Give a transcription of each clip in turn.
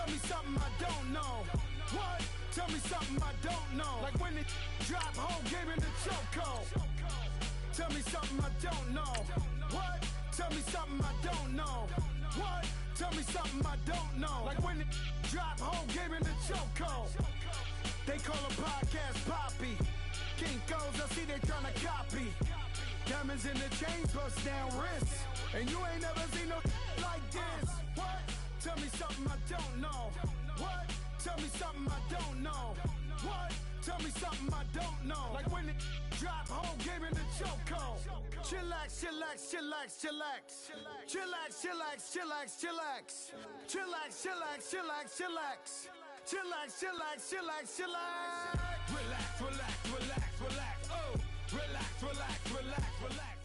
me something I don't know. What? Tell me something I don't know. Like when it drop whole game in the chokehold. Tell me something I don't know. What? Tell me something I don't know. What? Tell me something I don't know. Like when it drop whole game in the chokehold. They call a podcast Poppy. Kinkos, I see they tryna copy. Diamonds in the chains, bust down wrists. And you ain't never seen no like this. What? Tell me something I don't know. What? Tell me something I don't know. What? Tell me something I don't know. Like when it drop whole game in the chokehold. Chillax, chillax, chillax, chillax. Chillax, chillax, chillax, chillax. Chillax, chillax, chillax, chillax. Chillax, chillax, chillax, chillax. Relax, relax, relax, relax. Oh, relax, relax, relax, relax.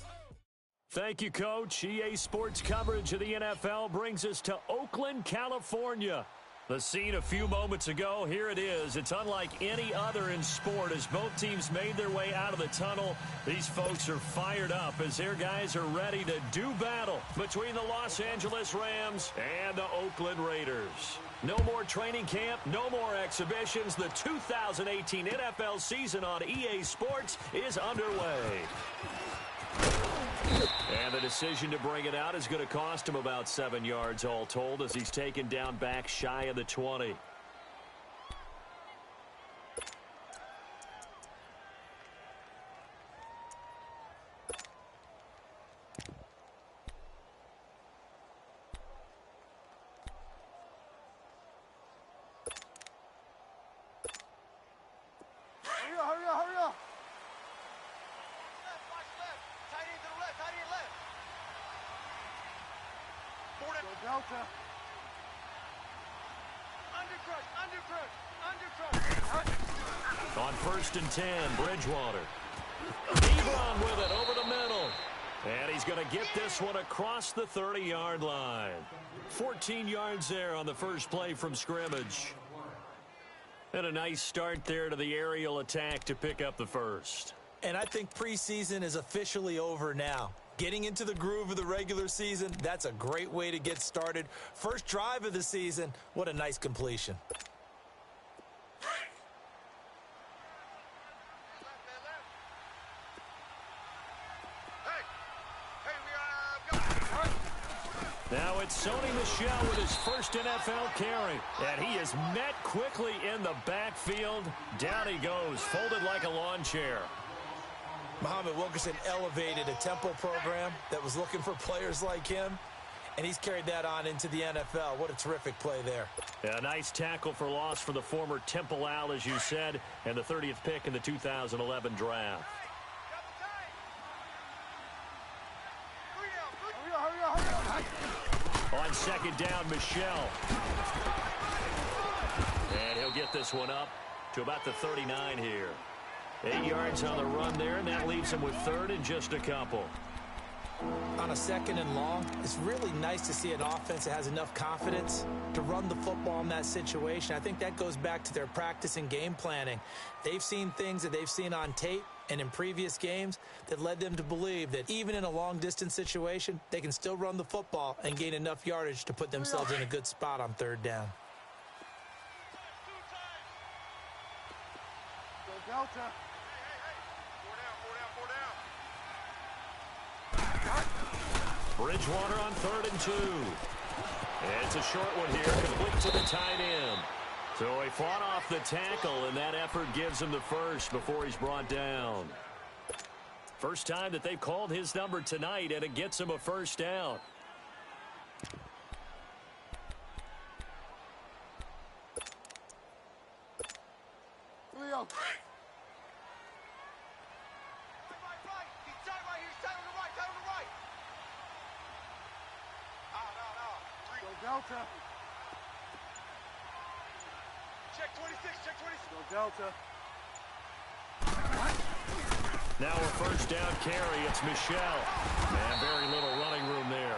Thank you, Coach. EA Sports coverage of the NFL brings us to Oakland, California. The scene a few moments ago, here it is. It's unlike any other in sport as both teams made their way out of the tunnel. These folks are fired up as their guys are ready to do battle between the Los Angeles Rams and the Oakland Raiders. No more training camp, no more exhibitions. The 2018 NFL season on EA Sports is underway. And the decision to bring it out is going to cost him about 7 yards all told as he's taken down back shy of the 20. Hurry up, hurry up. Delta. Undercrush. On 1st and 10, Bridgewater. Ebron with it over the middle. And he's going to get this one across the 30-yard line. 14 yards there on the first play from scrimmage. And a nice start there to the aerial attack to pick up the first. And I think preseason is officially over now. Getting into the groove of the regular season, that's a great way to get started. First drive of the season, what a nice completion. Now it's Sony Michel with his first NFL carry. And he is met quickly in the backfield. Down he goes, folded like a lawn chair. Muhammad Wilkerson elevated a Temple program that was looking for players like him, and he's carried that on into the NFL. What a terrific play there. A nice tackle for loss for the former Temple Owl, as you said, and the 30th pick in the 2011 draft. On second down, Michel. And he'll get this one up to about the 39 here. 8 yards on the run there, and that leaves him with third and just a couple. On a second and long, it's really nice to see an offense that has enough confidence to run the football in that situation. I think that goes back to their practice and game planning. They've seen things that they've seen on tape and in previous games that led them to believe that even in a long-distance situation, they can still run the football and gain enough yardage to put themselves in a good spot on third down. Go Delta. Bridgewater on 3rd and 2. It's a short one here, complete to the tight end. So he fought off the tackle, and that effort gives him the first before he's brought down. First time that they've called his number tonight, and it gets him a first down. Leo. Delta. Check 26, check 26. Go Delta. Now a first down carry, it's Michel. And very little running room there.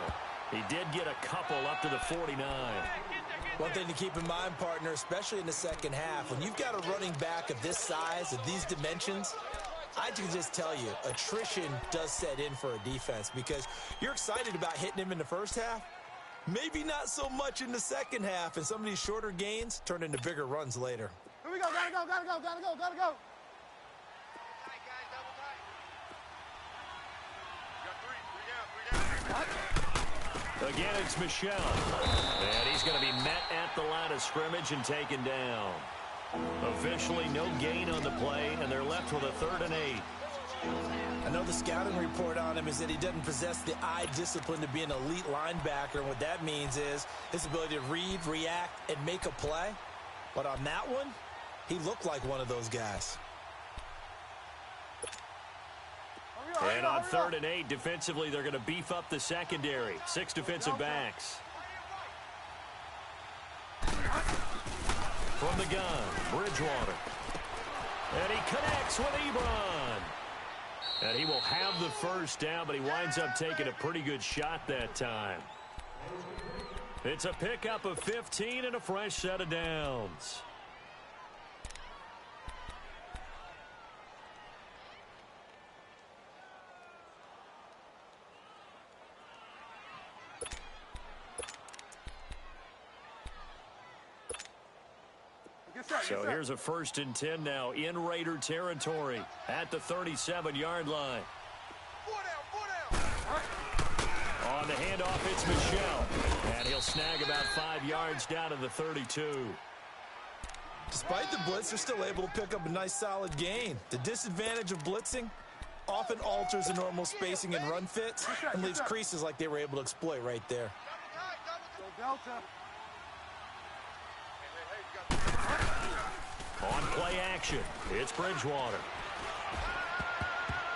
He did get a couple up to the 49. One thing to keep in mind, partner, especially in the second half, when you've got a running back of this size, of these dimensions, I can just tell you, attrition does set in for a defense because you're excited about hitting him in the first half. Maybe not so much in the second half, and some of these shorter gains turn into bigger runs later. Here we go, gotta go, gotta go, gotta go, gotta go. Again, it's Michelle. And he's going to be met at the line of scrimmage and taken down. Officially no gain on the play, and they're left with a 3rd and 8. I know the scouting report on him is that he doesn't possess the eye discipline to be an elite linebacker, and what that means is his ability to read, react, and make a play. But on that one, he looked like one of those guys. And on 3rd and 8, defensively, they're going to beef up the secondary. 6 defensive backs. From the gun, Bridgewater. And he connects with Ebron. And he will have the first down, but he winds up taking a pretty good shot that time. It's a pickup of 15 and a fresh set of downs. So here's a 1st and 10 now in Raider territory at the 37-yard line. On the handoff, it's Michelle. And he'll snag about 5 yards down to the 32. Despite the blitz, they're still able to pick up a nice solid gain. The disadvantage of blitzing often alters the normal spacing and run fits and leaves creases like they were able to exploit right there. Delta. On play action, it's Bridgewater.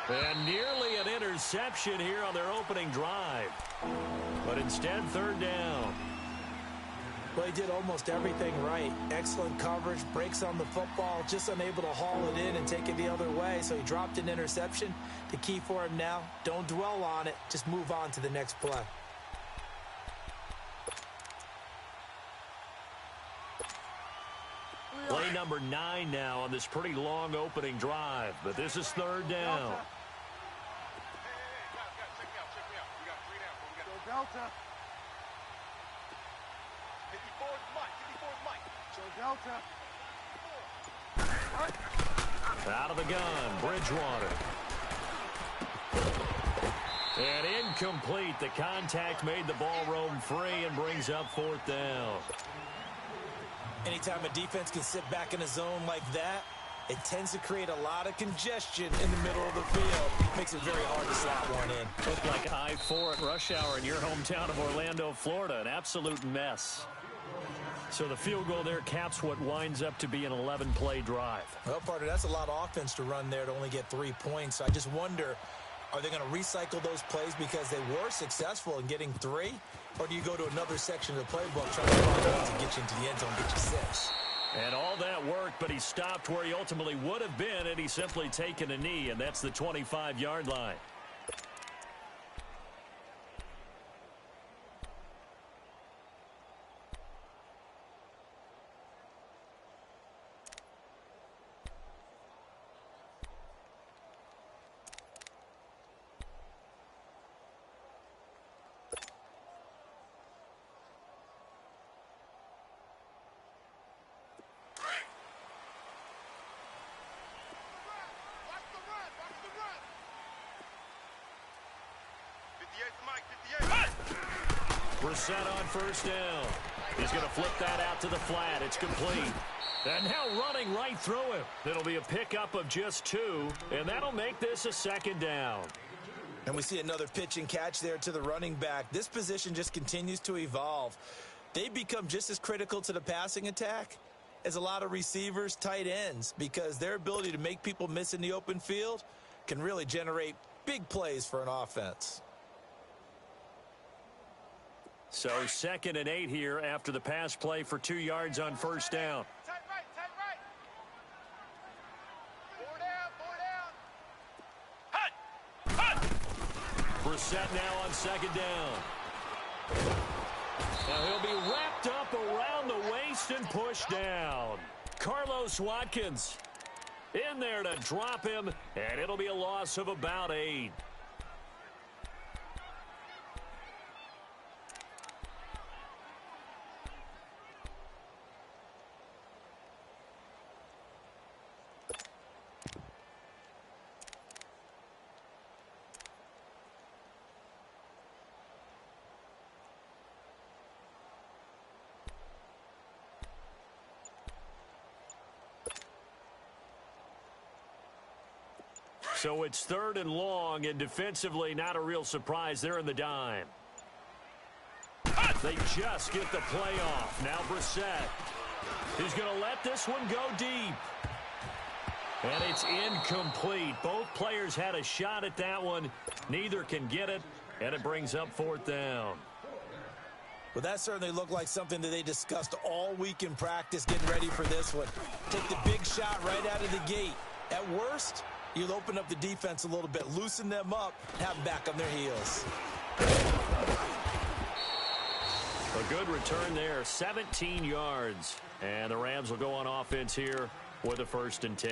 And nearly an interception here on their opening drive. But instead, 3rd down. Well, he did almost everything right. Excellent coverage, breaks on the football, just unable to haul it in and take it the other way. So he dropped an interception. The key for him now, don't dwell on it. Just move on to the next play. Play number 9 now on this pretty long opening drive. But this is 3rd down. Delta. Delta. Out of the gun, Bridgewater. And incomplete. The contact made the ball roam free and brings up 4th down. Anytime a defense can sit back in a zone like that, it tends to create a lot of congestion in the middle of the field. Makes it very hard to slot one in. Looked like I-4 at rush hour in your hometown of Orlando, Florida. An absolute mess. So the field goal there caps what winds up to be an 11-play drive. Well, partner, that's a lot of offense to run there to only get 3 points. So I just wonder, are they going to recycle those plays because they were successful in getting 3? Or do you go to another section of the playbook trying to find ways to get you into the end zone and get you 6? And all that worked, but he stopped where he ultimately would have been, and he's simply taken a knee, and that's the 25-yard line. Brissett on 1st down. He's going to flip that out to the flat. It's complete. And now running right through him. It'll be a pickup of just 2, and that'll make this a 2nd down. And we see another pitch and catch there to the running back. This position just continues to evolve. They become just as critical to the passing attack as a lot of receivers, tight ends, because their ability to make people miss in the open field can really generate big plays for an offense. So 2nd and 8 here after the pass play for 2 yards on 1st down. Tight right. 4 down. Brissett now on 2nd down. Now he'll be wrapped up around the waist and pushed down. Carlos Watkins in there to drop him, and it'll be a loss of about 8. So it's 3rd and long, and defensively not a real surprise. They're in the dime. They just get the play off. Now Brissett. He's going to let this one go deep. And it's incomplete. Both players had a shot at that one. Neither can get it, and it brings up 4th down. Well, that certainly looked like something that they discussed all week in practice, getting ready for this one. Take the big shot right out of the gate. At worst, you'll open up the defense a little bit, loosen them up, have them back on their heels. A good return there, 17 yards. And the Rams will go on offense here with a 1st and 10.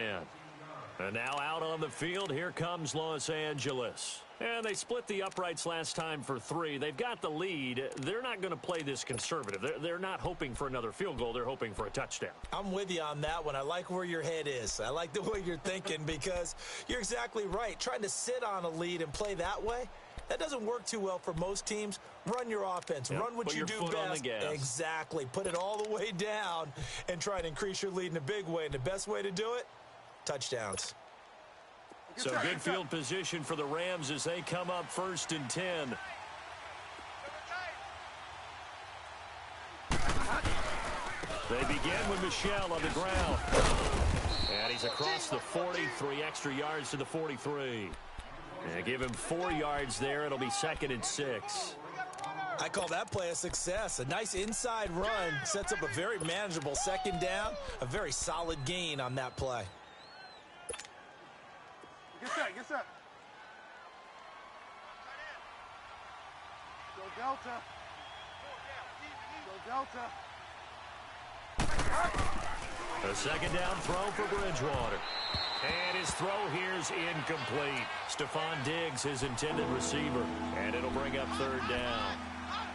And now out on the field, here comes Los Angeles. And they split the uprights last time for 3. They've got the lead. They're not going to play this conservative. They're not hoping for another field goal. They're hoping for a touchdown. I'm with you on that one. I like where your head is. I like the way you're thinking because you're exactly right. Trying to sit on a lead and play that way, that doesn't work too well for most teams. Run your offense. Yep. Run what you do best. Exactly. Put it all the way down and try to increase your lead in a big way. And the best way to do it, touchdowns. So good field position for the Rams as they come up 1st and 10. They begin with Michel on the ground. And he's across the 40, 3 extra yards to the 43. And give him 4 yards there. It'll be 2nd and 6. I call that play a success. A nice inside run sets up a very manageable 2nd down. A very solid gain on that play. Get set, get set. Go Delta. Go Delta. A 2nd down throw for Bridgewater. And his throw here's incomplete. Stephon Diggs, his intended receiver. And it'll bring up 3rd down.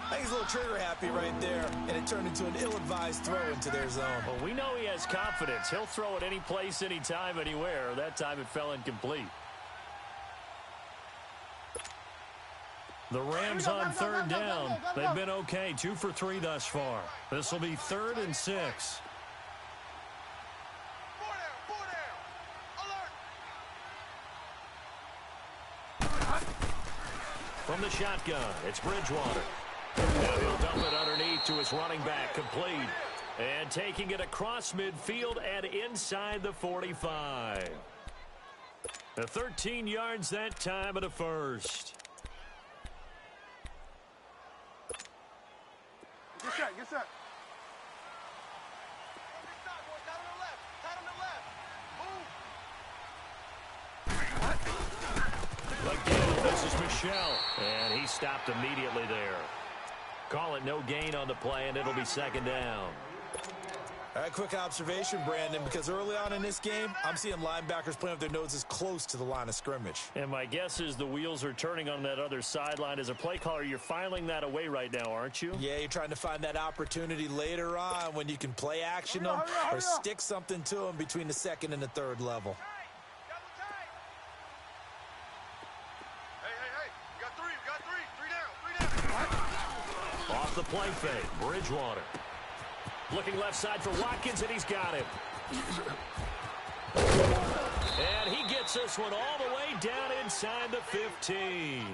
I think he's a little trigger happy right there, and it turned into an ill-advised throw into their zone. Well, we know he has confidence. He'll throw it any place, anytime, anywhere. That time it fell incomplete. The Rams on 3rd down. They've been okay, 2 for 3 thus far. This will be 3rd and 6. From the shotgun, it's Bridgewater. Now he'll dump it underneath to his running back, complete. And taking it across midfield and inside the 45. 13 yards that time and a 1st. Get set, get set. Again, this is Michel. And he stopped immediately there. Call it no gain on the play, and it'll be 2nd down. All right, quick observation, Brandon, because early on in this game, I'm seeing linebackers playing with their noses close to the line of scrimmage. And my guess is the wheels are turning on that other sideline. As a play caller, you're filing that away right now, aren't you? Yeah, you're trying to find that opportunity later on when you can play action them or stick something to them between the 2nd and the 3rd level. Off the play fake, Bridgewater. Looking left side for Watkins, and he's got him. And he gets this one all the way down inside the 15.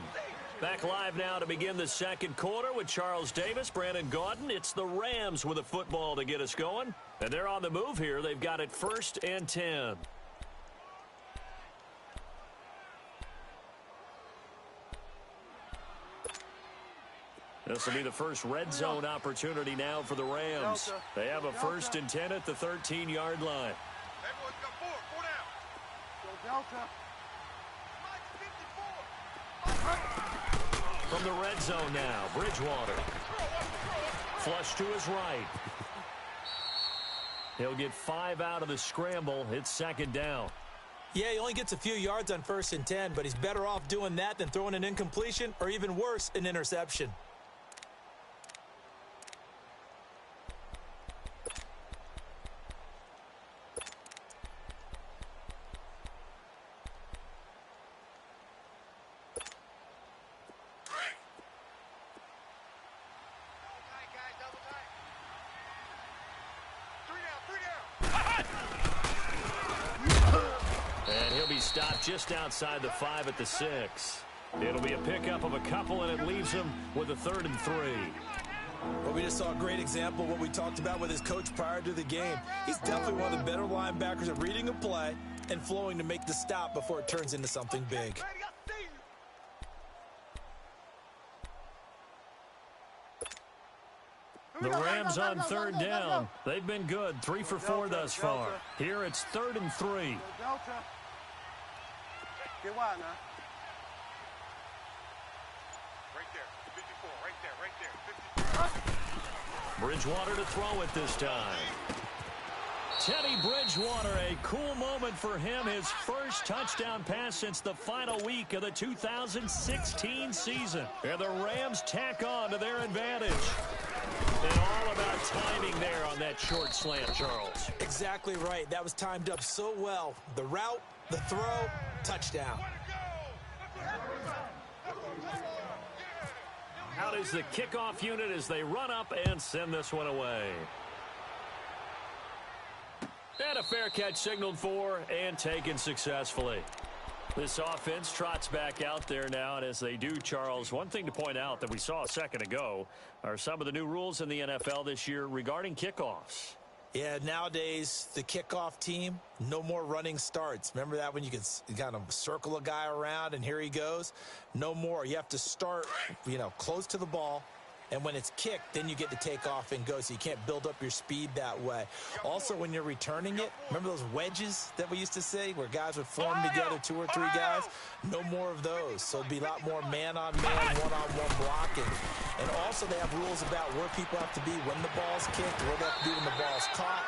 Back live now to begin the 2nd quarter with Charles Davis, Brandon Gaudin. It's the Rams with a football to get us going. And they're on the move here. They've got it 1st and 10. This will be the first red zone opportunity now for the Rams. They have a 1st and 10 at the 13-yard line. Everyone's got 4 down. Go Delta. From the red zone now, Bridgewater. Flush to his right. He'll get 5 out of the scramble. It's 2nd down. Yeah, he only gets a few yards on 1st and 10, but he's better off doing that than throwing an incompletion or even worse, an interception. stop just outside the 5 at the 6. It'll be a pickup of a couple, and it leaves him with a 3rd and 3. Well, we just saw a great example of what we talked about with his coach prior to the game. He's definitely one of the better linebackers at reading a play and flowing to make the stop before it turns into something big. The Rams on 3rd down. They've been good, 3 for 4 thus far. Here it's 3rd and 3. Bridgewater to throw it this time. Teddy Bridgewater, a cool moment for him. His first touchdown pass since the final week of the 2016 season. And the Rams tack on to their advantage. And all about timing there on that short slant, Charles. Exactly right. That was timed up so well. The route, the throw, touchdown. Out is the kickoff unit as they run up and send this one away. And a fair catch signaled for and taken successfully. This offense trots back out there now, and as they do, Charles, one thing to point out that we saw a second ago are some of the new rules in the NFL this year regarding kickoffs. Yeah, nowadays, the kickoff team, no more running starts. Remember that when you could kind of circle a guy around and here he goes? No more. You have to start, close to the ball. And when it's kicked, then you get to take off and go, so you can't build up your speed that way. Also, when you're returning it, remember those wedges that we used to say where guys would form together, 2 or 3 guys? No more of those. So it'd be a lot more man-on-man, one-on-one blocking. And also they have rules about where people have to be when the ball's kicked, where they have to be when the ball's caught.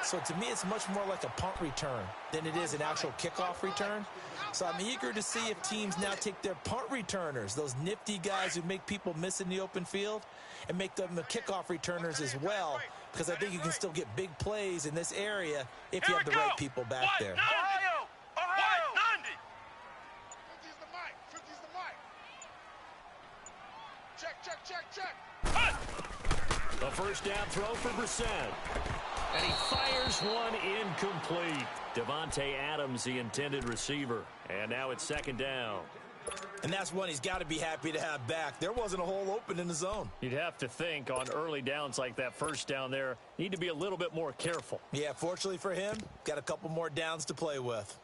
So to me, it's much more like a punt return than it is an actual kickoff return. So I'm eager to see if teams now take their punt returners, those nifty guys who make people miss in the open field, and make them the kickoff returners as well, because I think you can still get big plays in this area if you have the right people back there. A first down throw for Brissett. And he fires one incomplete. Devontae Adams, the intended receiver. And now it's 2nd down. And that's one he's got to be happy to have back. There wasn't a hole open in the zone. You'd have to think on early downs like that first down there, need to be a little bit more careful. Yeah, fortunately for him, got a couple more downs to play with.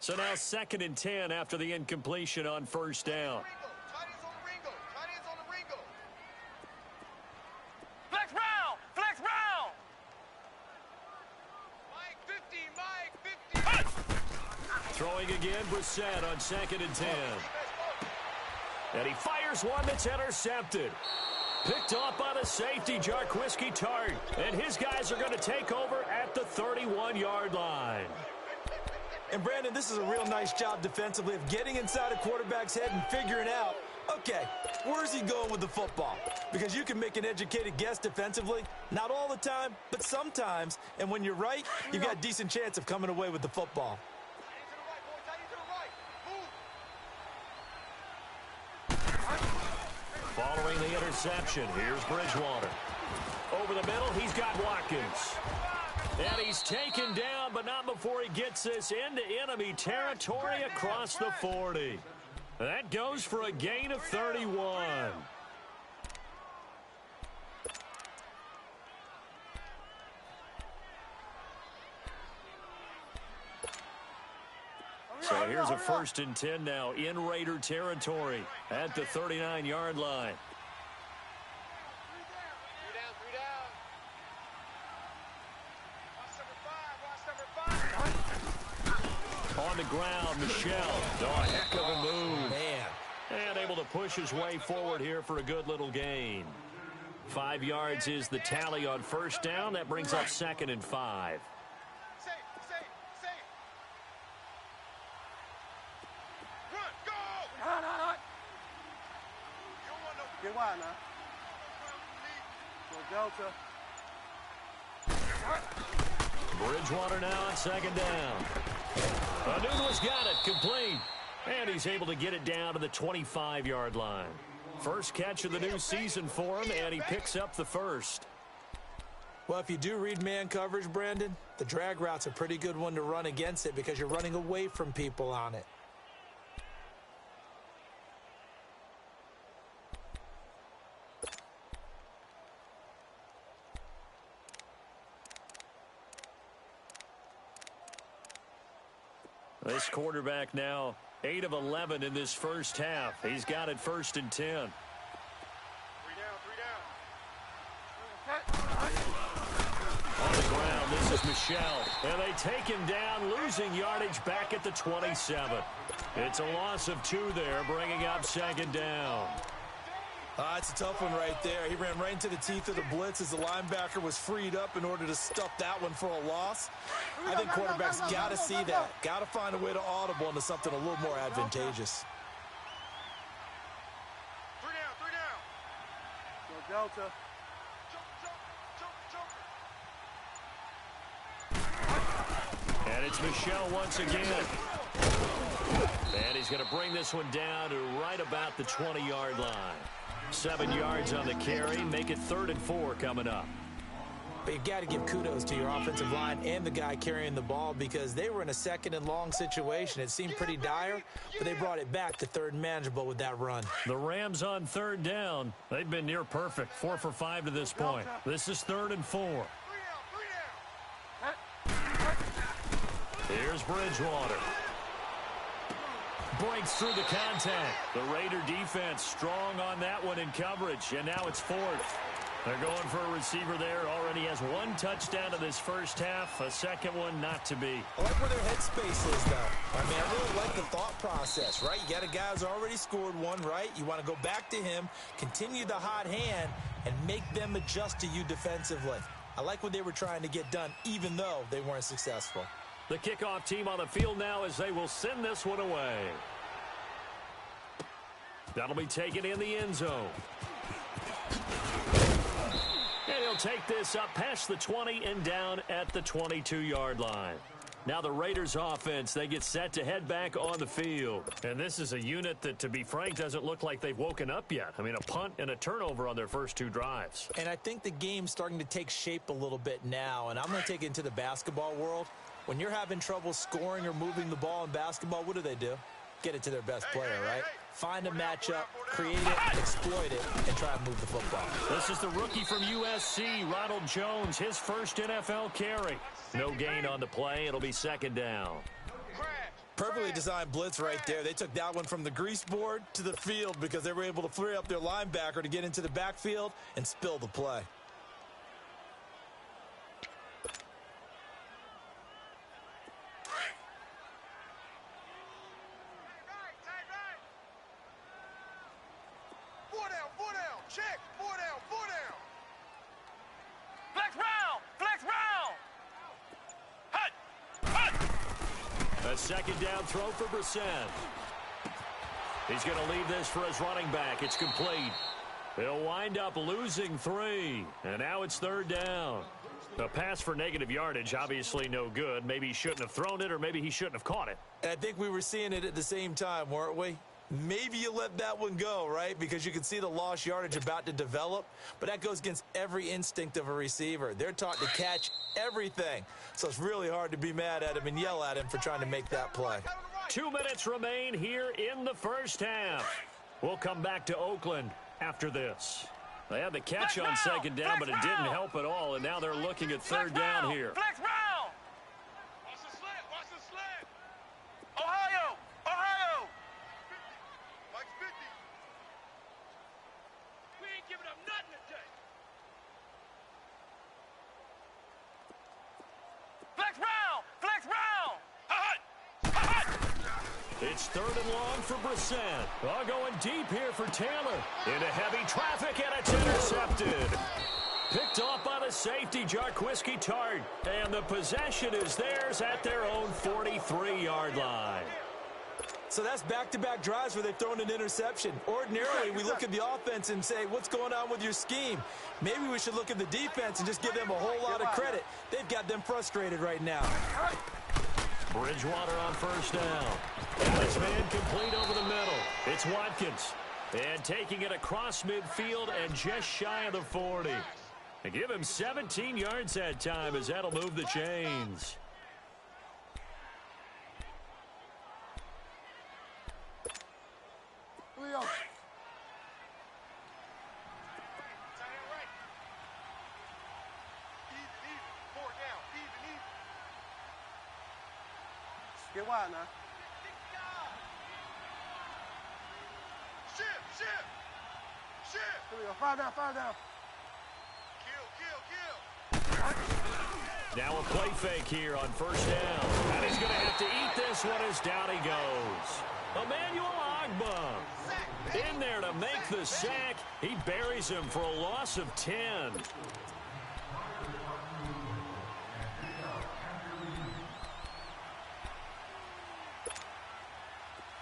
So now 2nd and 10 after the incompletion on first down. Throwing again, Brissett on 2nd and 10. And he fires one that's intercepted. Picked off by the safety, Jarquiski Tart. And his guys are going to take over at the 31-yard line. And, Brandon, this is a real nice job defensively of getting inside a quarterback's head and figuring out, okay, where's he going with the football? Because you can make an educated guess defensively. Not all the time, but sometimes. And when you're right, you've got a decent chance of coming away with the football. Following the interception, here's Bridgewater. Over the middle, he's got Watkins. And he's taken down, but not before he gets this into enemy territory across the 40. That goes for a gain of 31. So here's a 1st and 10 now in Raider territory at the 39-yard line. On the ground, Michel. Oh, a heck of a move. Man. And able to push his way forward here for a good little gain. 5 yards is the tally on first down. That brings up 2nd and 5. Bridgewater now on 2nd down. Anunua's got it, complete. And he's able to get it down to the 25-yard line. First catch of the new season for him, and he picks up the first. Well, if you do read man coverage, Brandon, the drag route's a pretty good one to run against it because you're running away from people on it. This quarterback now 8 of 11 in this first half. He's got it 1st and 10. 3 down, 3 down. On the ground, this is Michel. And they take him down, losing yardage back at the 27. It's a loss of 2 there, bringing up 2nd down. It's a tough one right there. He ran right into the teeth of the blitz as the linebacker was freed up in order to stuff that one for a loss. I think quarterbacks got to see that. Got to find a way to audible into something a little more advantageous. 3 down, 3 down. Go Delta. And it's Michel once again. And he's going to bring this one down to right about the 20-yard line. 7 yards on the carry, make it 3rd and 4 coming up. But you've got to give kudos to your offensive line and the guy carrying the ball because they were in a 2nd and long situation. It seemed pretty dire, but they brought it back to 3rd and manageable with that run. The Rams on 3rd down. They've been near perfect, 4 for 5 to this point. This is 3rd and 4. Here's Bridgewater. Breaks through the contact. The Raider defense strong on that one in coverage, and now it's 4th. They're going for a receiver there. Already has 1 touchdown in this first half, a 2nd one not to be. I like where their headspace is, though. I mean, I really like the thought process, right? You got a guy who's already scored 1, right? You want to go back to him, continue the hot hand, and make them adjust to you defensively. I like what they were trying to get done, even though they weren't successful. The kickoff team on the field now as they will send this one away. That'll be taken in the end zone. And he'll take this up past the 20 and down at the 22-yard line. Now the Raiders offense, they get set to head back on the field. And this is a unit that, to be frank, doesn't look like they've woken up yet. I mean, a punt and a turnover on their first 2 drives. And I think the game's starting to take shape a little bit now. And I'm going to take it into the basketball world. When you're having trouble scoring or moving the ball in basketball, what do? Get it to their best player, right? Find a matchup, create it, exploit it, and try and move the football. This is the rookie from USC, Ronald Jones, his first NFL carry. No gain on the play. It'll be 2nd down. Perfectly designed blitz right there. They took that one from the grease board to the field because they were able to free up their linebacker to get into the backfield and spill the play. A 2nd down throw for Brissett. He's going to leave this for his running back. It's complete. They'll wind up losing 3. And now it's 3rd down. A pass for negative yardage, obviously no good. Maybe he shouldn't have thrown it, or maybe he shouldn't have caught it. And I think we were seeing it at the same time, weren't we? Maybe you let that one go, right? Because you can see the lost yardage about to develop. But that goes against every instinct of a receiver. They're taught to catch everything. So it's really hard to be mad at him and yell at him for trying to make that play. 2 minutes remain here in the first half. We'll come back to Oakland after this. They had the catch on 2nd down, but it didn't help at all. And now they're looking at 3rd down here. Flex round. Watch the slant. Watch the slant. Ohio. Mike's 50. We ain't giving up nothing today. Flex round. It's 3rd and long for Brissett. Going deep here for Taylor. Into heavy traffic, and it's intercepted. Picked off by the safety, Jarquiski Tart. And the possession is theirs at their own 43-yard line. So that's back-to-back drives where they've thrown an interception. Ordinarily, we look at the offense and say, what's going on with your scheme? Maybe we should look at the defense and just give them a whole lot of credit. They've got them frustrated right now. Bridgewater on 1st down. And this man complete over the middle. It's Watkins. And taking it across midfield and just shy of the 40. They give him 17 yards that time as that'll move the chains. Get wide now. Here we go. Fire down. Now a play fake here on first down. And he's going to have to eat this one as down he goes. Emmanuel Ogbah in there to make the sack. He buries him for a loss of 10.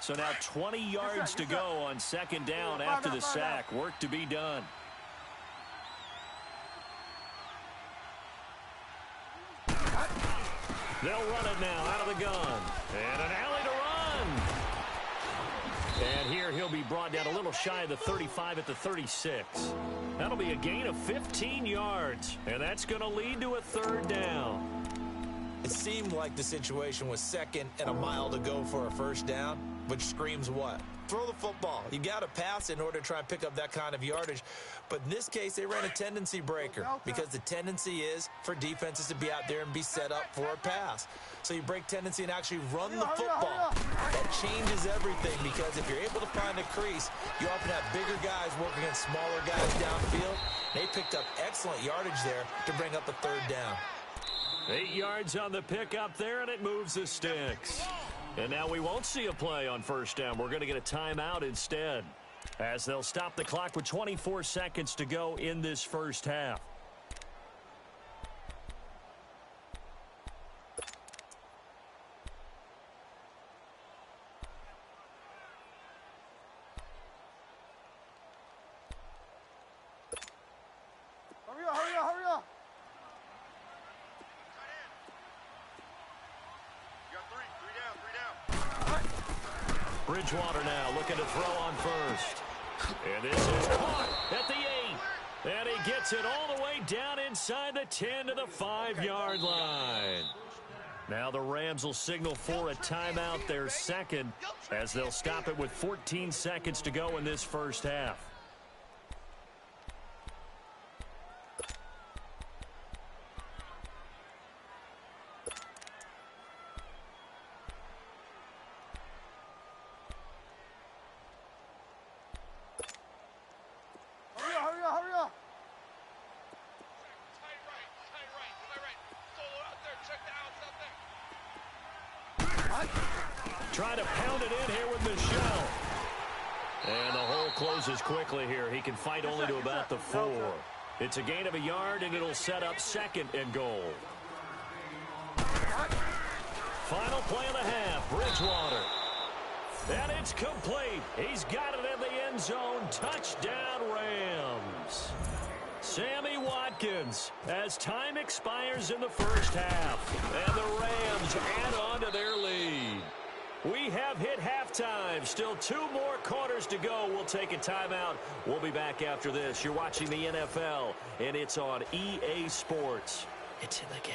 So now 20 yards to go on second down after the sack. Work to be done. They'll run it now out of the gun. And an alley to run. And here he'll be brought down a little shy of the 35 at the 36. That'll be a gain of 15 yards. And that's going to lead to a third down. It seemed like the situation was second and a mile to go for a first down, which screams what? Throw the football. You got to pass in order to try and pick up that kind of yardage. But in this case, they ran a tendency breaker because the tendency is for defenses to be out there and be set up for a pass. So you break tendency and actually run the football. That changes everything because if you're able to find a crease, you often have bigger guys working against smaller guys downfield. They picked up excellent yardage there to bring up a third down. 8 yards on the pickup there, and it moves the sticks. And now we won't see a play on first down. We're going to get a timeout instead, as they'll stop the clock with 24 seconds to go in this first half. Hurry up. Bridgewater now looking to throw on first. And this is caught at the 8. And he gets it all the way down inside the 10 to the 5-yard line. Now the Rams will signal for a timeout, their second, as they'll stop it with 14 seconds to go in this first half. Hurry up. Trying to pound it in here with Michelle. And the hole closes quickly here. He can fight only to about the 4. It's a gain of a yard, and it'll set up second and goal. Final play of the half, Bridgewater. And it's complete. He's got it in the end zone. Touchdown, Rams. Sammy Watkins as time expires in the first half. And the Rams add on to their lead. We have hit halftime. Still 2 more quarters to go. We'll take a timeout. We'll be back after this. You're watching the NFL, and it's on EA Sports. It's in the game.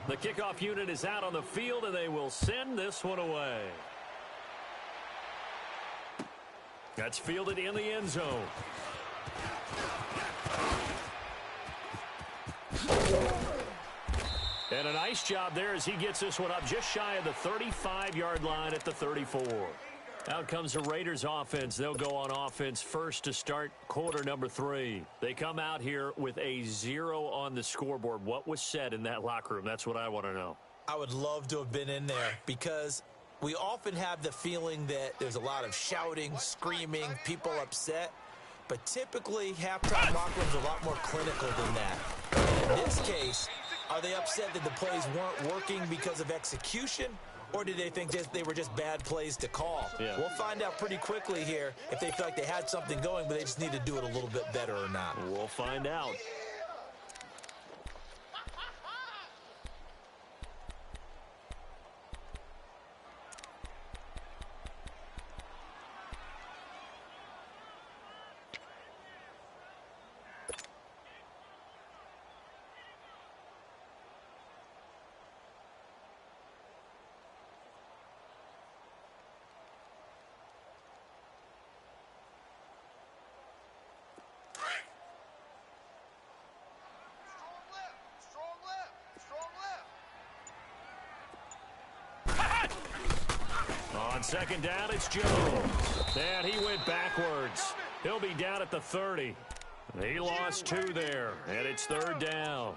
The kickoff unit is out on the field, and they will send this one away. That's fielded in the end zone. And a nice job there as he gets this one up just shy of the 35-yard line at the 34. Out comes the Raiders offense. They'll go on offense first to start quarter number 3. They come out here with a 0 on the scoreboard. What was said in that locker room? That's what I want to know. I would love to have been in there because we often have the feeling that there's a lot of shouting, screaming, people upset. But typically, halftime locker rooms are a lot more clinical than that. In this case, are they upset that the plays weren't working because of execution? Or did they think they were just bad plays to call? Yeah. We'll find out pretty quickly here if they feel like they had something going, but they just need to do it a little bit better or not. We'll find out. On second down, it's Jones. And he went backwards. He'll be down at the 30. He lost 2 there, and it's third down.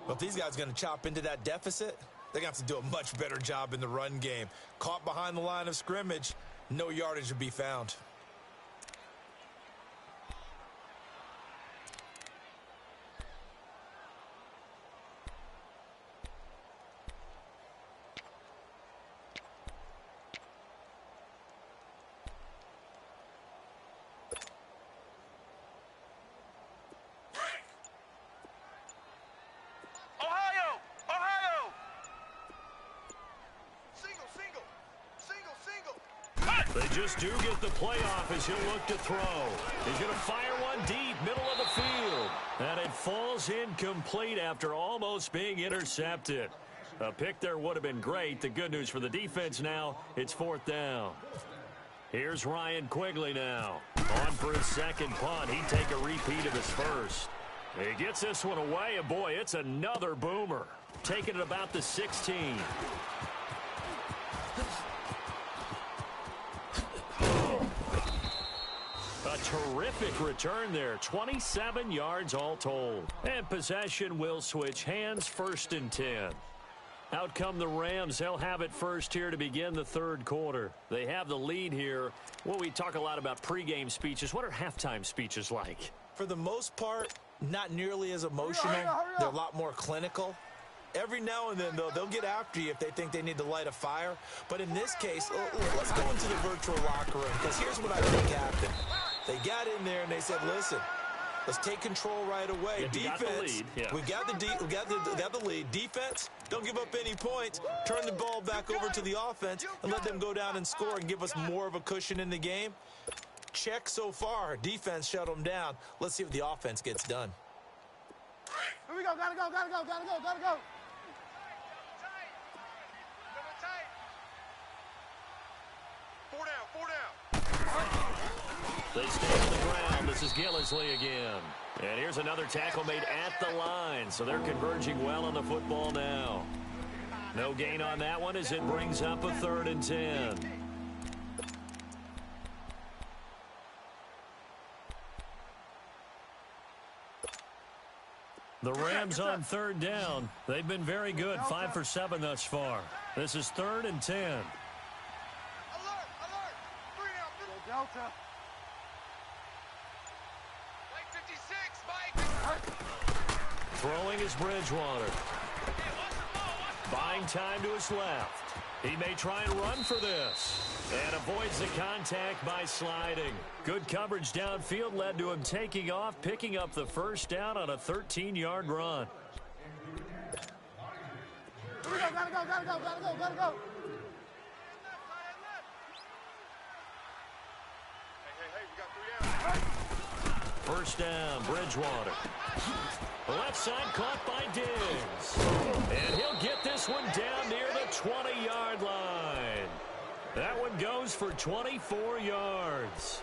Well, if these guys are going to chop into that deficit, they're going to have to do a much better job in the run game. Caught behind the line of scrimmage, no yardage to be found. They just do get the playoff as he'll look to throw. He's going to fire one deep, middle of the field. And it falls incomplete after almost being intercepted. A pick there would have been great. The good news for the defense now, it's fourth down. Here's Ryan Quigley now. On for his second punt. He'd take a repeat of his first. He gets this one away, and boy, it's another boomer. Taking it about the 16. A terrific return there. 27 yards all told. And possession will switch hands, first and 10. Out come the Rams. They'll have it first here to begin the third quarter. They have the lead here. Well, we talk a lot about pregame speeches. What are halftime speeches like? For the most part, not nearly as emotional. They're a lot more clinical. Every now and then, though, they'll get after you if they think they need to light a fire. But in this case, let's go into the virtual locker room, because here's what I think happened. They got in there and they said, listen, let's take control right away. Defense, we got the lead. Defense, don't give up any points. Turn the ball back over to the offense and let them go down and score and give us more of a cushion in the game. Check so far. Defense shut them down. Let's see what the offense gets done. Here we go. Gotta go. Four down. They stay on the ground. This is Gillisley again. And here's another tackle made at the line. So they're converging well on the football now. No gain on that one as it brings up a 3rd and 10. The Rams on 3rd down. They've been very good, 5 for 7 thus far. This is 3rd and 10. Alert! 3 down. Delta. Mike 56, Mike. Throwing is Bridgewater. Buying time to his left. He may try and run for this. And avoids the contact by sliding. Good coverage downfield led to him taking off, picking up the first down on a 13-yard run. Here we go. Gotta go. Hey, we got 3 down. First down, Bridgewater. Left side caught by Diggs. And he'll get this one down near the 20-yard line. That one goes for 24 yards.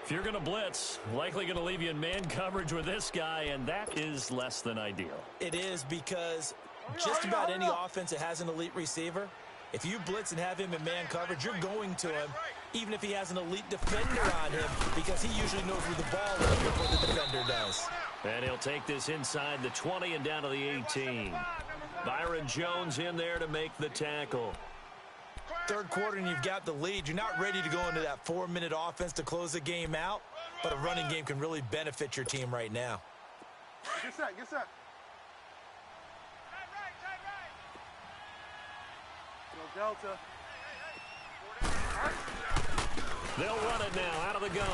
If you're going to blitz, likely going to leave you in man coverage with this guy, and that is less than ideal. It is, because just about any offense that has an elite receiver, if you blitz and have him in man coverage, you're going to him, even if he has an elite defender on him, because he usually knows where the ball is before the defender does. And he'll take this inside the 20 and down to the 18. Byron Jones in there to make the tackle. Third quarter and you've got the lead. You're not ready to go into that 4-minute offense to close the game out, but a running game can really benefit your team right now. Get set. Go Delta. They'll run it now out of the gun.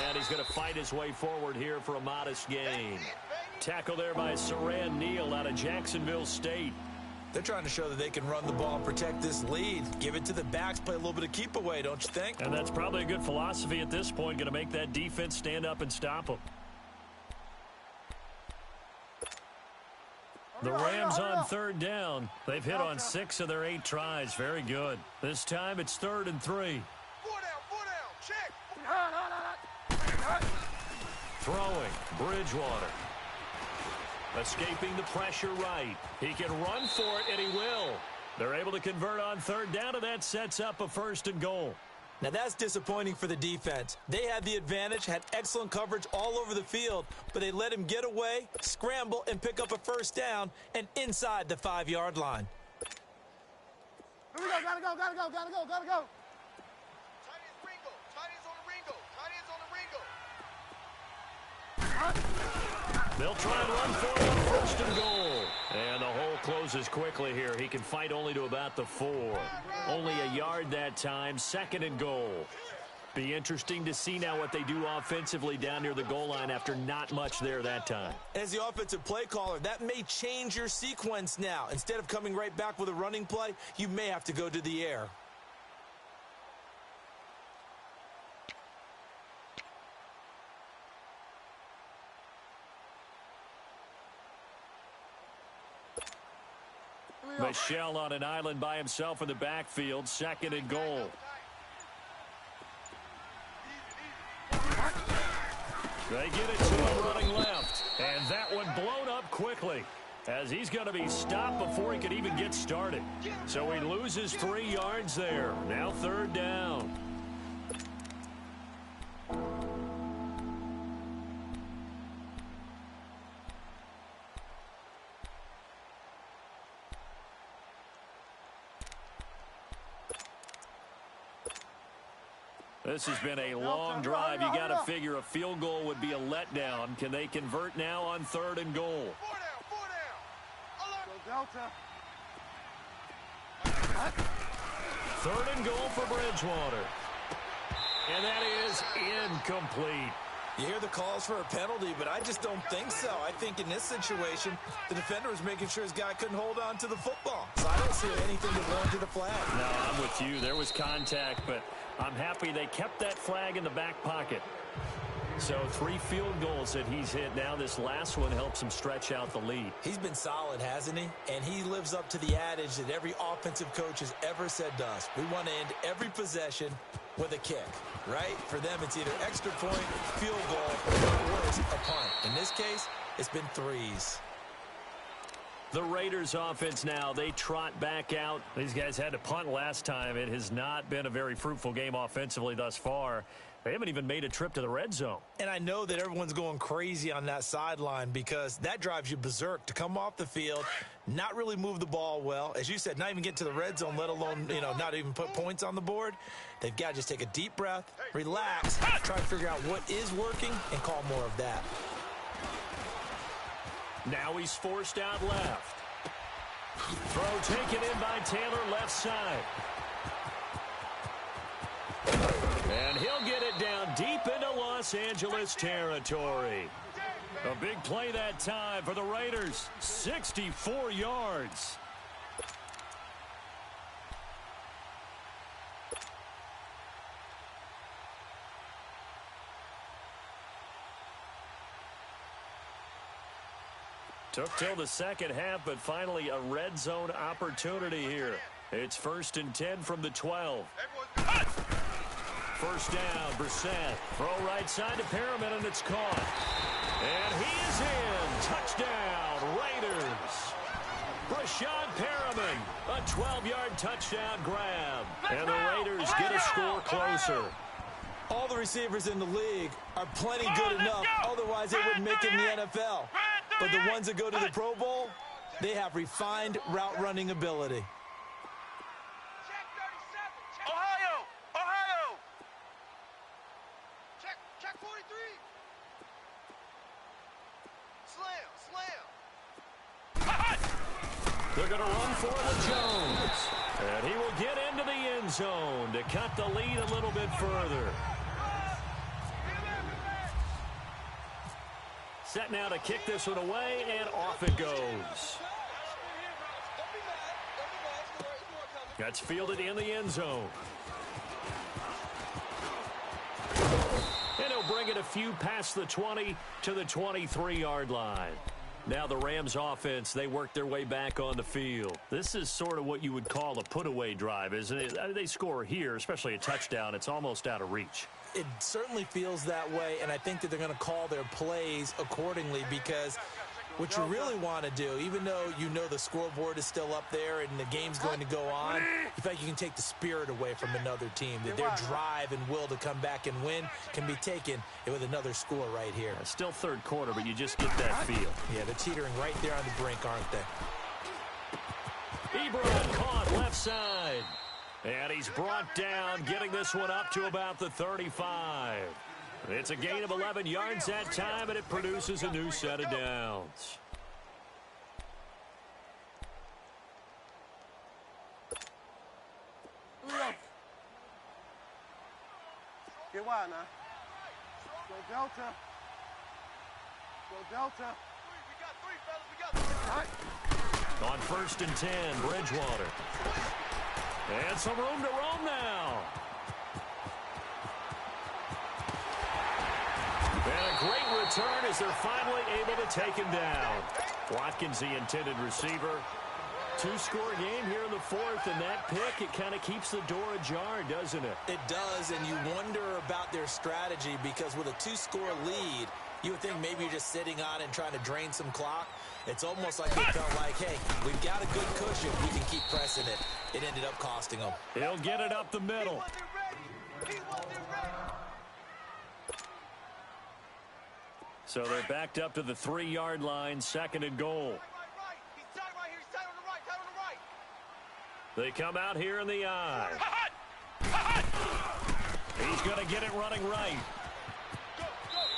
And he's going to fight his way forward here for a modest gain. Tackle there by Saran Neal out of Jacksonville State. They're trying to show that they can run the ball and protect this lead. Give it to the backs, play a little bit of keep away, don't you think? And that's probably a good philosophy at this point, going to make that defense stand up and stop them. The Rams on 3rd down. They've hit on 6 of their 8 tries. Very good. This time it's 3rd and 3. 4 down, check. Throwing, Bridgewater. Escaping the pressure right. He can run for it, and he will. They're able to convert on third down, and that sets up a 1st and goal. Now, that's disappointing for the defense. They had the advantage, had excellent coverage all over the field, but they let him get away, scramble, and pick up a 1st down and inside the 5-yard line. Here we go. Gotta go. Gotta go. Gotta go. Gotta go. Tight ends Ringo. Tight ends on the Ringo. Tight ends on the Ringo. They'll try and run for it on 1st and goal. And the hole closes quickly here. He can fight only to about the 4. Only a yard that time. 2nd and goal. Be interesting to see now what they do offensively down near the goal line after not much there that time. As the offensive play caller, that may change your sequence now. Instead of coming right back with a running play, you may have to go to the air. Michelle on an island by himself in the backfield. 2nd and goal. They get it to him running left. And that one blown up quickly, as he's going to be stopped before he could even get started. So he loses 3 yards there. Now 3rd down. This has been a long drive. You got to figure a field goal would be a letdown. Can they convert now on 3rd and goal? 4 down. Go Delta. 3rd and goal for Bridgewater. And that is incomplete. You hear the calls for a penalty, but I just don't think so. I think in this situation, the defender was making sure his guy couldn't hold on to the football. So I don't see anything to warrant the flag. No, I'm with you. There was contact, but I'm happy they kept that flag in the back pocket. So 3 field goals that he's hit. Now this last one helps him stretch out the lead. He's been solid, hasn't he? And he lives up to the adage that every offensive coach has ever said to us. We want to end every possession with a kick, right? For them, it's either extra point, field goal, or worse, a punt. In this case, it's been 3s. The Raiders offense now, they trot back out. These guys had to punt last time. It has not been a very fruitful game offensively thus far. They haven't even made a trip to the red zone. And I know that everyone's going crazy on that sideline because that drives you berserk to come off the field, not really move the ball well. As you said, not even get to the red zone, let alone, not even put points on the board. They've got to just take a deep breath, relax, try to figure out what is working, and call more of that. Now he's forced out left. Throw taken in by Taylor left side. And he'll get it down deep into Los Angeles territory. A big play that time for the Raiders. 64 yards. Took till the second half, but finally a red zone opportunity here. It's 1st and 10 from the 12. First down, Brissett. Throw right side to Perriman, and it's caught. And he is in. Touchdown, Raiders. Rashad Perriman, a 12-yard touchdown grab. And the Raiders get a score closer. All the receivers in the league are plenty good enough. Otherwise, they wouldn't make it in the NFL. But the ones that go to the Pro Bowl, they have refined route running ability. Check 43. Slam. They're going to run for it with Jones. And he will get into the end zone to cut the lead a little bit further. Set now to kick this one away, and off it goes. That's fielded in the end zone. And he'll bring it a few past the 20 to the 23-yard line. Now the Rams offense, they work their way back on the field. This is sort of what you would call a put-away drive, isn't it? They score here, especially a touchdown. It's almost out of reach. It certainly feels that way, and I think that they're going to call their plays accordingly because What you really want to do, even though you know the scoreboard is still up there and the game's going to go on, you feel like you can take the spirit away from another team. That their drive and will to come back and win can be taken with another score right here. Still third quarter, but you just get that feel. Yeah, they're teetering right there on the brink, aren't they? Ebron caught left side. And he's brought down, getting this one up to about the 35. It's a gain of 11 yards that time, and it produces a new set of downs. Get wide now. Go Delta. Go Delta. We got three, fellas. We got three. On 1st and 10, Bridgewater. And some room to roam now. And a great return as they're finally able to take him down. Watkins, the intended receiver. Two-score game here in the fourth, and that pick, it kind of keeps the door ajar, doesn't it? It does, and you wonder about their strategy because with a two-score lead, you would think maybe you're just sitting on it and trying to drain some clock. It's almost like they felt like, hey, we've got a good cushion. We can keep pressing it. It ended up costing them. He'll get it up the middle. He wasn't ready. So they're backed up to the 3-yard line, 2nd and goal. Right. He's tight right here. He's tight on the right. Tight on the right. They come out here in the eye. He's going to get it running right.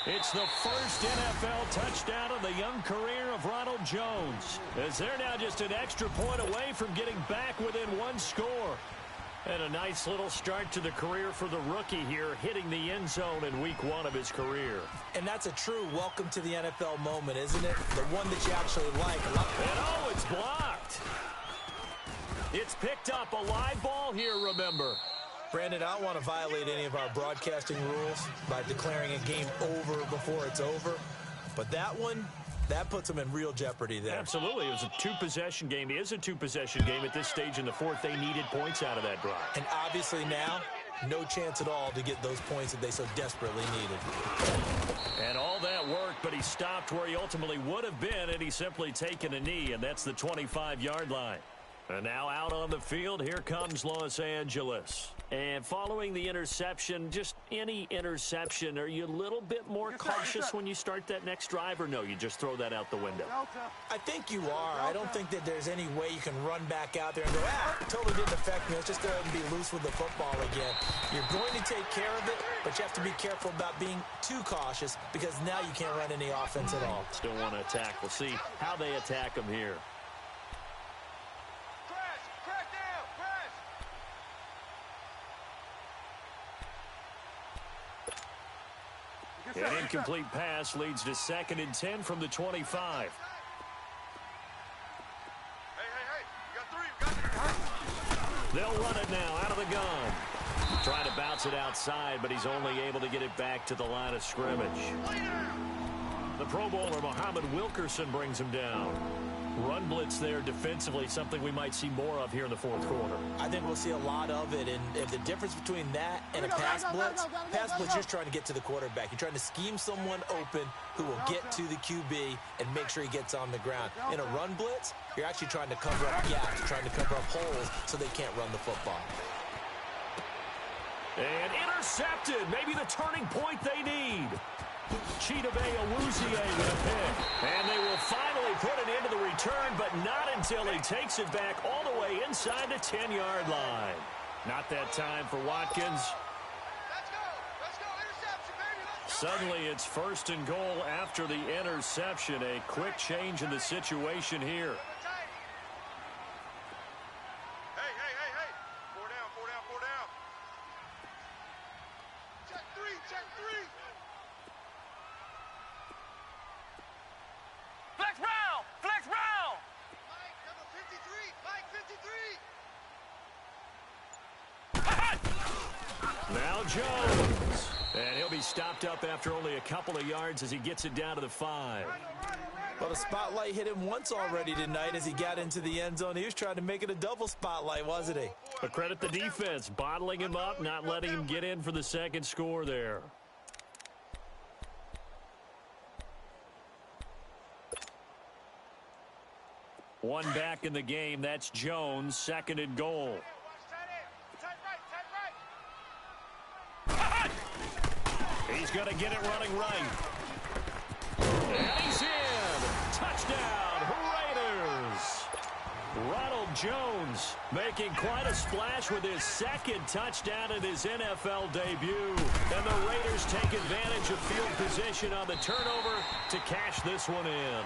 It's the first NFL touchdown of the young career of Ronald Jones, as they're now just an extra point away from getting back within one score. And a nice little start to the career for the rookie here, hitting the end zone in week 1 of his career. And that's a true welcome to the NFL moment, isn't it? The one that you actually like. And oh, it's blocked. It's picked up, a live ball here, remember. Brandon, I don't want to violate any of our broadcasting rules by declaring a game over before it's over. But that one, that puts them in real jeopardy there. Absolutely. It was a two-possession game. It is a two-possession game at this stage in the fourth. They needed points out of that drive. And obviously now, no chance at all to get those points that they so desperately needed. And all that worked, but he stopped where he ultimately would have been, and he's simply taken a knee, and that's the 25-yard line. And now out on the field, here comes Los Angeles. And following the interception, just any interception, are you a little bit more cautious when you start that next drive, or no, you just throw that out the window? I think you are. I don't think that there's any way you can run back out there and go, totally didn't affect me. Let's just go ahead and be loose with the football again. You're going to take care of it, but you have to be careful about being too cautious because now you can't run any offense at all. Still want to attack. We'll see how they attack them here. An incomplete pass leads to 2nd and 10 from the 25. Hey. You got three. They'll run it now out of the gun. Trying to bounce it outside, but he's only able to get it back to the line of scrimmage. The Pro Bowler, Muhammad Wilkerson, brings him down. Run blitz there defensively, something we might see more of here in the fourth quarter. I think we'll see a lot of it, and the difference between that and a pass blitz, you're just trying to get to the quarterback. You're trying to scheme someone open who will get to the QB and make sure he gets on the ground. In a run blitz, you're actually trying to cover up gaps, trying to cover up holes so they can't run the football. And intercepted, maybe the turning point they need. Chidobe Awuzie with a pick. And they will finally put it into the return, but not until he takes it back all the way inside the 10-yard line. Not that time for Watkins. Let's go. Interception, baby. Let's go. Suddenly it's 1st and goal after the interception. A quick change in the situation here. Hey. Four down. Check three. Flex round. Mike, number 53. Now Jones. And he'll be stopped up after only a couple of yards as he gets it down to the 5. Well, the spotlight hit him once already tonight as he got into the end zone. He was trying to make it a double spotlight, wasn't he? But credit the defense, bottling him up, not letting him get in for the second score there. One back in the game. That's Jones, second and goal. He's going to get it running right. And he's in. Touchdown, Raiders. Ronald Jones making quite a splash with his second touchdown in his NFL debut. And the Raiders take advantage of field position on the turnover to cash this one in.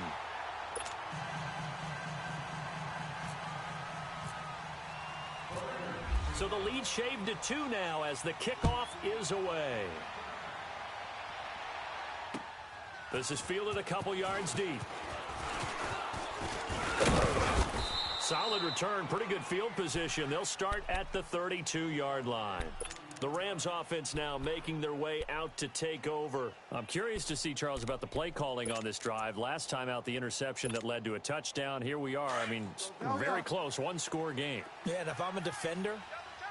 So the lead shaved to 2 now as the kickoff is away. This is fielded a couple yards deep. Solid return, pretty good field position. They'll start at the 32-yard line. The Rams offense now making their way out to take over. I'm curious to see, Charles, about the play calling on this drive. Last time out, the interception that led to a touchdown. Here we are. I mean, very close, one-score game. Yeah, and if I'm a defender,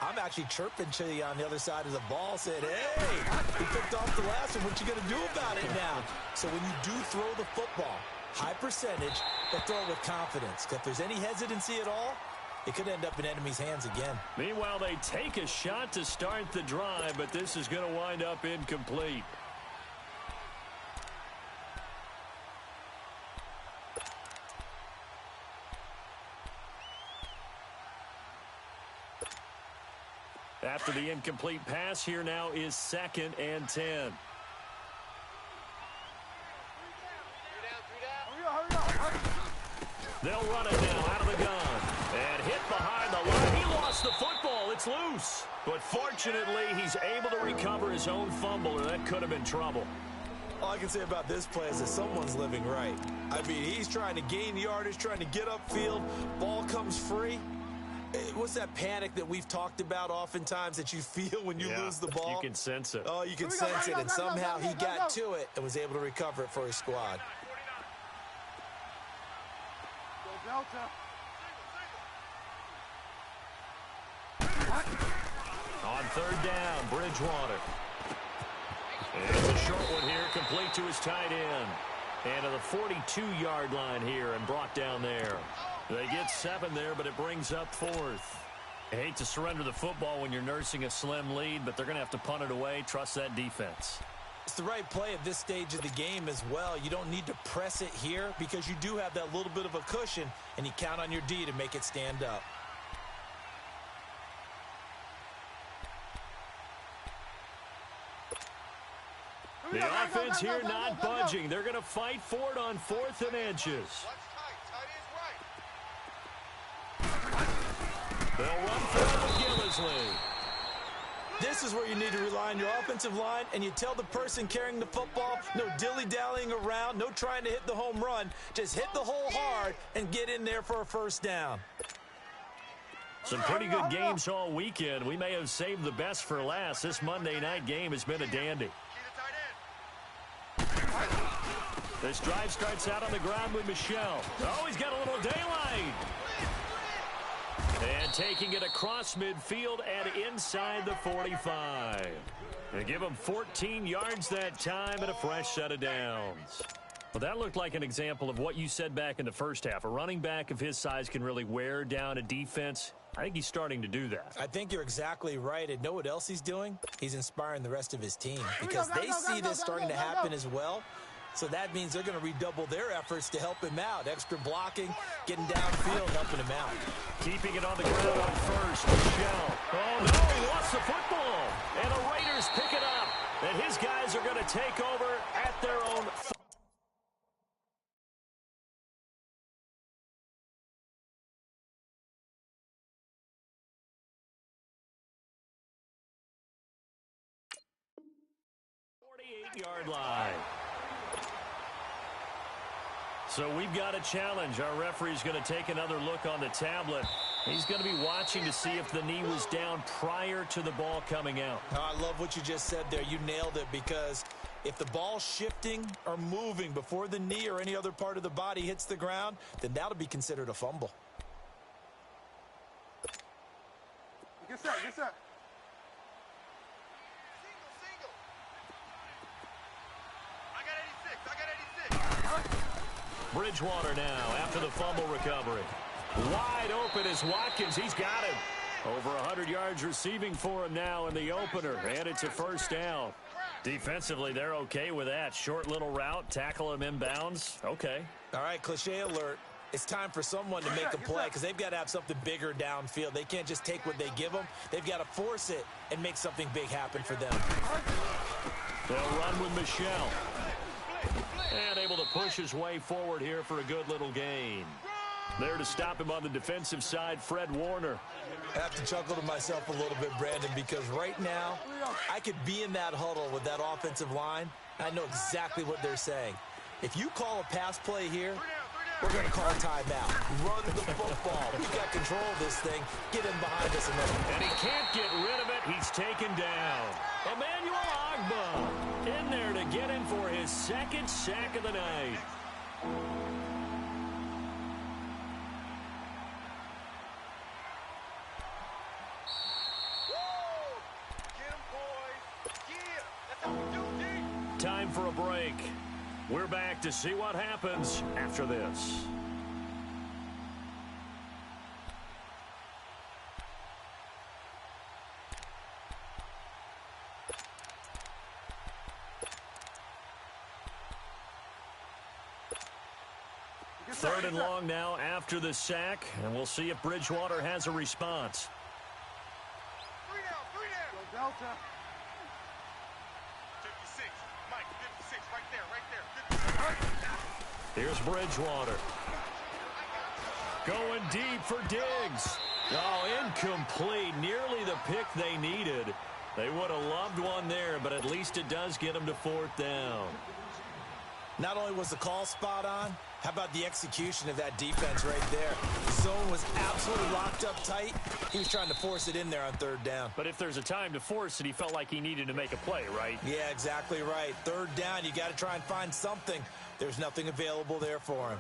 I'm actually chirping to you on the other side of the ball, saying, hey, we picked off the last one. What you going to do about it now? So when you do throw the football, high percentage, but throw it with confidence. If there's any hesitancy at all, it could end up in enemy's hands again. Meanwhile, they take a shot to start the drive, but this is going to wind up incomplete. After the incomplete pass, here now is 2nd and 10. They'll run it now out of the gun. And hit behind the line. He lost the football. It's loose. But fortunately, he's able to recover his own fumble, or that could have been trouble. All I can say about this play is that someone's living right. I mean, he's trying to gain yardage, trying to get upfield. Ball comes free. What's that panic that we've talked about oftentimes that you feel when you lose the ball? You can sense it. Oh, you can sense it, and somehow he got to it and was able to recover it for his squad. On 3rd down, Bridgewater. And it's a short one here, complete to his tight end. And to the 42-yard line here and brought down there. They get 7 there, but it brings up 4th. I hate to surrender the football when you're nursing a slim lead, but they're going to have to punt it away. Trust that defense. It's the right play at this stage of the game as well. You don't need to press it here because you do have that little bit of a cushion, and you count on your D to make it stand up. The offense here not budging. They're going to fight for it on 4th and inches. They'll run for it with Gillisley. This is where you need to rely on your offensive line, and you tell the person carrying the football, no dilly-dallying around, no trying to hit the home run. Just hit the hole hard and get in there for a first down. Some pretty good games all weekend. We may have saved the best for last. This Monday night game has been a dandy. This drive starts out on the ground with Michel. Oh, he's got a little daylight. And taking it across midfield and inside the 45. They give him 14 yards that time and a fresh set of downs. Well, that looked like an example of what you said back in the first half. A running back of his size can really wear down a defense. I think he's starting to do that. I think you're exactly right. And know what else he's doing? He's inspiring the rest of his team because they see this starting to happen as well. So that means they're going to redouble their efforts to help him out. Extra blocking, getting downfield, helping him out. Keeping it on the ground on first. Michel. Oh, no, he lost the football. And the Raiders pick it up. And his guys are going to take over at their own. Yard line. So we've got a challenge. Our referee's going to take another look on the tablet. He's going to be watching to see if the knee was down prior to the ball coming out. Oh, I love what you just said there. You nailed it, because if the ball's shifting or moving before the knee or any other part of the body hits the ground, then that'll be considered a fumble. Get set, get set. Bridgewater now after the fumble recovery. Wide open is Watkins. He's got him. Over 100 yards receiving for him now in the opener, and it's a first down. Defensively, they're okay with that. Short little route, tackle him inbounds. Okay. All right, cliche alert. It's time for someone to make a play because they've got to have something bigger downfield. They can't just take what they give them. They've got to force it and make something big happen for them. They'll run with Michelle. And able to push his way forward here for a good little gain. There to stop him on the defensive side, Fred Warner. I have to chuckle to myself a little bit, Brandon, because right now I could be in that huddle with that offensive line. I know exactly what they're saying. If you call a pass play here, we're going to call a timeout. Run the football. We've got control of this thing. Get in behind us a minute. And he can't get rid of it. He's taken down. Emmanuel Ogbah in there to get him for his second sack of the night. Time for a break. We're back to see what happens after this. Third and long now after the sack, and we'll see if Bridgewater has a response. Three down. Go Delta. 56. Mike, 56. Right there. 56. Here's Bridgewater. Going deep for Diggs. Oh, incomplete. Nearly the pick they needed. They would have loved one there, but at least it does get them to fourth down. Not only was the call spot on, how about the execution of that defense right there? The zone was absolutely locked up tight. He was trying to force it in there on third down. But if there's a time to force it, he felt like he needed to make a play, right? Yeah, exactly right. Third down, you got to try and find something. There's nothing available there for him.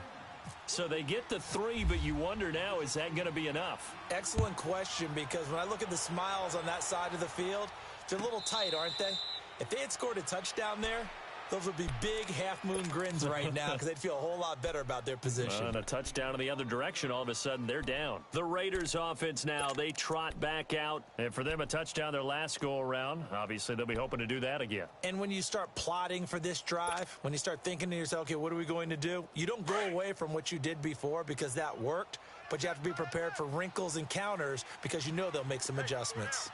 So they get the 3, but you wonder now, is that going to be enough? Excellent question, because when I look at the smiles on that side of the field, they're a little tight, aren't they? If they had scored a touchdown there, those would be big half-moon grins right now because they'd feel a whole lot better about their position. And a touchdown in the other direction, all of a sudden they're down. The Raiders offense now, they trot back out. And for them, a touchdown their last go-around. Obviously, they'll be hoping to do that again. And when you start plotting for this drive, when you start thinking to yourself, okay, what are we going to do? You don't go away from what you did before because that worked, but you have to be prepared for wrinkles and counters because you know they'll make some adjustments.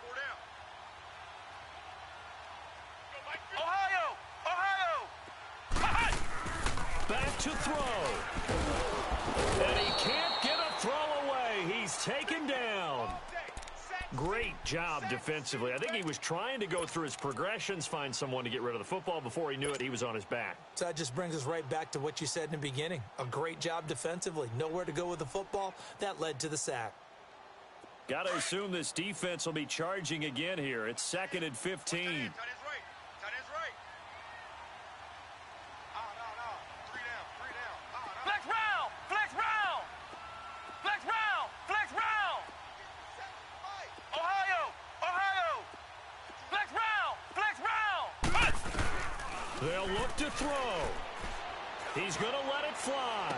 Back to throw. And he can't get a throw away. He's taken down. Great job defensively. I think he was trying to go through his progressions, find someone to get rid of the football. Before he knew it, he was on his back. So that just brings us right back to what you said in the beginning. A great job defensively. Nowhere to go with the football. That led to the sack. Got to assume this defense will be charging again here. It's 2nd and 15. They'll look to throw. He's going to let it fly.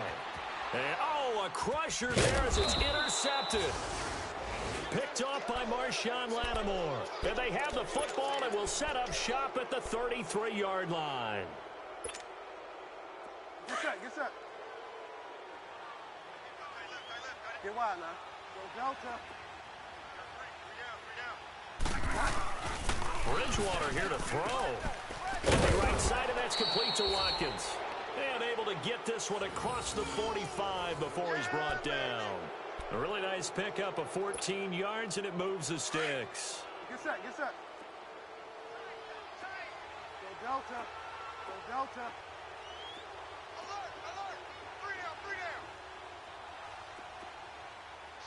And, oh, a crusher there as it's intercepted. Picked off by Marshawn Lattimore. And they have the football and will set up shop at the 33-yard line. Get set, get set. Get wide now. Go Delta. Bridgewater here to throw. On the right side, and that's complete to Watkins. And able to get this one across the 45 before he's brought down. A really nice pickup of 14 yards, and it moves the sticks. Get set, get set. Go Delta. Go Delta. Alert, alert. 3 down, 3 down.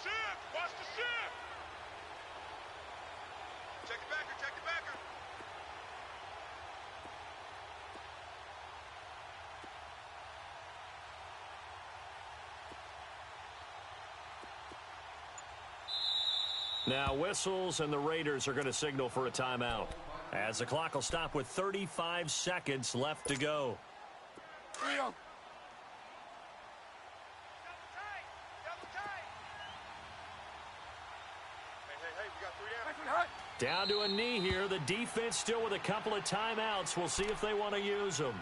Shift, watch the shift. Check the backer, check the backer. Now whistles, and the Raiders are going to signal for a timeout, as the clock will stop with 35 seconds left to go. Down to a knee here. The defense still with a couple of timeouts. We'll see if they want to use them.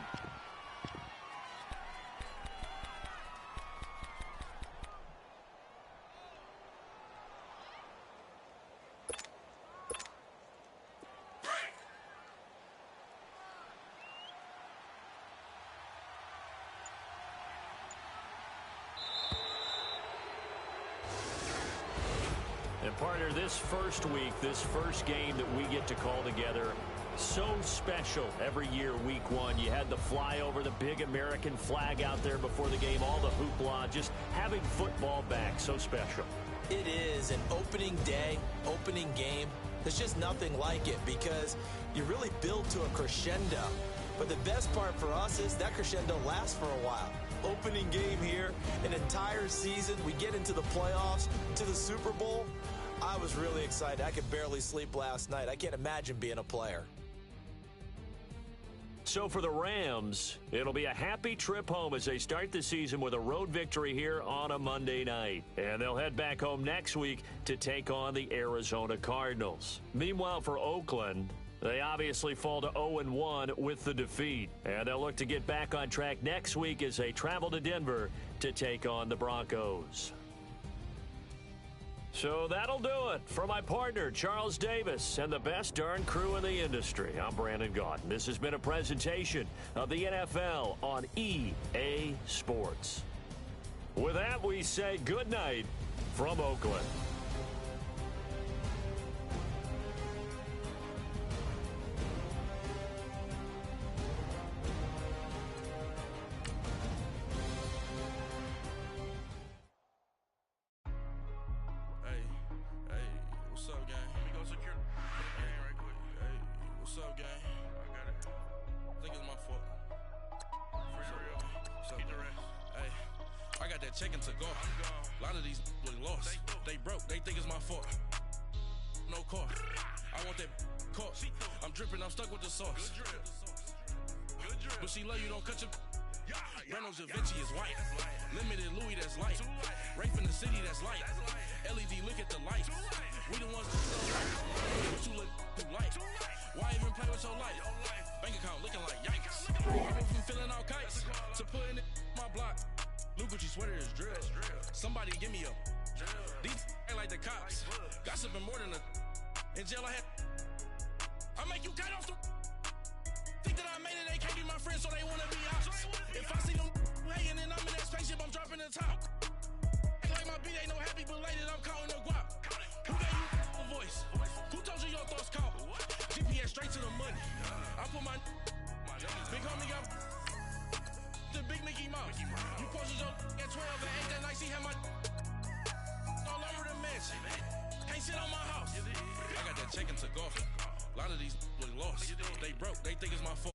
And partner, this first week, this first game that we get to call together, so special every year, week one. You had the flyover, the big American flag out there before the game, all the hoopla, just having football back, so special. It is an opening day, opening game. There's just nothing like it because you really build to a crescendo. But the best part for us is that crescendo lasts for a while. Opening game here, an entire season. We get into the playoffs, to the Super Bowl. I was really excited. I could barely sleep last night. I can't imagine being a player. So for the Rams, it'll be a happy trip home as they start the season with a road victory here on a Monday night. And they'll head back home next week to take on the Arizona Cardinals. Meanwhile, for Oakland, they obviously fall to 0-1 with the defeat. And they'll look to get back on track next week as they travel to Denver to take on the Broncos. So that'll do it. For my partner, Charles Davis, and the best darn crew in the industry, I'm Brandon Gaudin. This has been a presentation of the NFL on EA Sports. With that, we say good night from Oakland. Checking to go. A lot of these look lost. They broke. They think it's my fault. No car. I want that caught. I'm dripping. I'm stuck with the sauce. But she love you. Don't cut your. Breno Javinci is white. Limited Louis. That's light. Rape in the city. That's light. LED. Look at the lights. We the ones that so right. But you look too light. Why even play with your life? Bank account looking like yikes. I went from filling out kites to putting it in my block. New Gucci sweater is drill. Somebody give me a these ain't like the cops. Gossiping more than a in jail I had. I make you cut off the think that I made it, they can't be my friends, so they wanna be out. If I see them hating and I'm in that spaceship, I'm dropping the top. Act like my beat ain't no happy belated, I'm counting the guap. Who gave you a voice? Who told you your thoughts count? GPS straight to the money. I put my big homie got the big Mickey Mouse. You posted your at 12 and 8 that night, she had my all over the mansion. Can't sit on my house. I got that check into golf. A lot of these look lost. They broke. They think it's my fault.